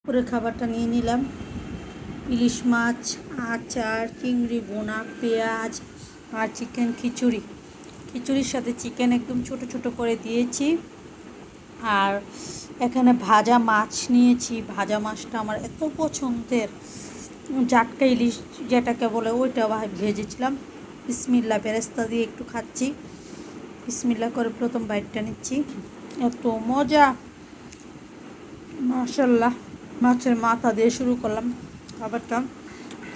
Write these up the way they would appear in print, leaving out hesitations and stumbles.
করে খাবারটা নিয়ে নিলাম। ইলিশ মাছ, আচার, চিংড়ি বোনা, পেঁয়াজ আর চিকেন খিচুড়ি। খিচুড়ির সাথে চিকেন একদম ছোট ছোট করে দিয়েছি। আর এখানে ভাজা মাছ নিয়েছি। ভাজা মাছটা আমার এত পছন্দের, জাটকা ইলিশ যেটাকে বলে, ওইটা ভেজেছিলাম। বিসমিল্লা বেরেস্তা দিয়ে একটু খাচ্ছি। বিসমিল্লা করে প্রথম বাইটটা নিচ্ছি। এত মজা, মাশাল্লাহ। মাছের মাথা দিয়ে শুরু করলাম খাবারটা।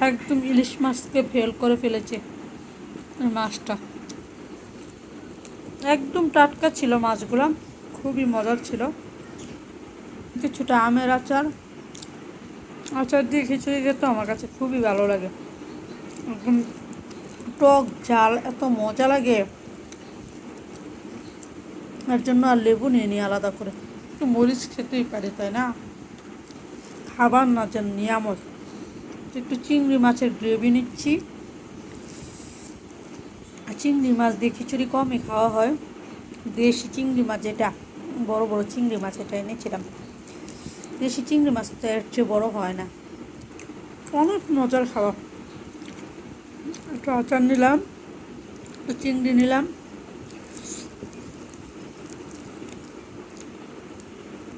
একদম ইলিশ মাছকে ফেল করে ফেলেছে। মাছটা একদম টাটকা ছিল, মাছগুলো খুবই মজার ছিল। কিছুটা আমের আচার, আচার দিয়ে খিচুড়ি খেতে আমার কাছে খুবই ভালো লাগে। একদম টক ঝাল, এত মজা লাগে। এর জন্য আর লেবু নিয়ে নিই আলাদা করে। একটু মরিচ খেতেই পারি, তাই না? খাবার না যেন নিয়ামত। একটু চিংড়ি মাছের গ্রেভি নিচ্ছি। চিংড়ি মাছ দিয়ে খিচুড়ি কমই খাওয়া হয়। দেশি চিংড়ি মাছ, যেটা বড় বড় চিংড়ি মাছ, এটা এনেছিলাম। দেশি চিংড়ি মাছ তো এর চেয়ে বড় হয় না। অনেক মজার খাওয়া। একটু আচার নিলাম, একটু চিংড়ি নিলাম,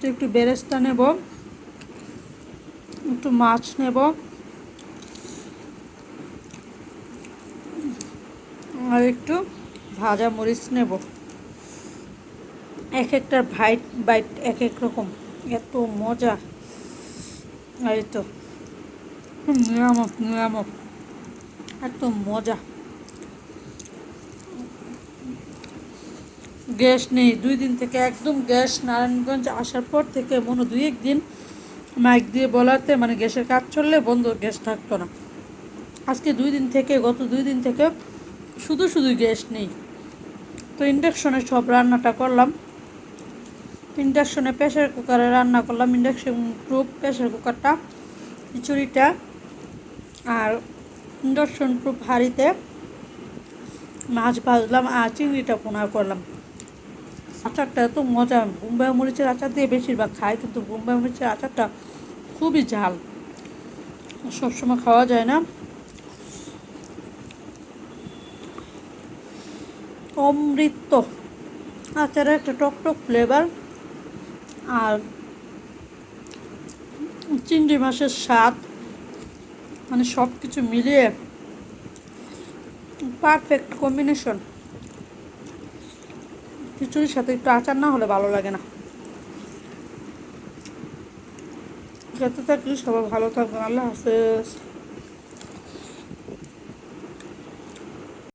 একটু বেরেস্তা নেব, একটু মাছ নেব, আর একটু ভাজা মরিচ নেব। এক একটার বাইট বাইট এক এক রকম, এত মজা। এই তো নিয়ামক নিয়ামক, এত মজা। গ্যাস নেই 2 দিন থেকে, একদম গ্যাস নারায়ণগঞ্জ আসার পর থেকে মনে 2-1 দিন মাইক দিয়ে বলাতে মানে গ্যাসের কাজ চললে বন্ধ, গ্যাস থাকতো না। আজকে 2 দিন থেকে, গত 2 দিন থেকে শুধু শুধু গ্যাস নেই। তো ইন্ডাকশনে সব রান্নাটা করলাম। ইন্ডাকশনে প্রেশার কুকারে রান্না করলাম, ইন্ডাকশন প্রুফ প্রেশার কুকারটা, খিচুড়িটা। আর ইন্ডাকশন প্রুফ হাঁড়িতে মাছ ভাজলাম আর চিংড়িটা পোনা করলাম। আচারটা এত মজা। বোম্বাই মরিচের আচার দিয়ে বেশিরভাগ খাই, কিন্তু বোম্বাই মরিচের আচারটা খুবই ঝাল, সবসময় খাওয়া যায় না। অমৃত। আচারের একটা টক টক ফ্লেভার, আর চিংড়ি মাছের স্বাদ, মানে সব কিছু মিলিয়ে পারফেক্ট কম্বিনেশন। খিচুড়ির সাথে একটু আচার না হলে ভালো লাগে না। খেতে থাকলে সবাই ভালো থাকবেন। আল্লাহ হাফেজ।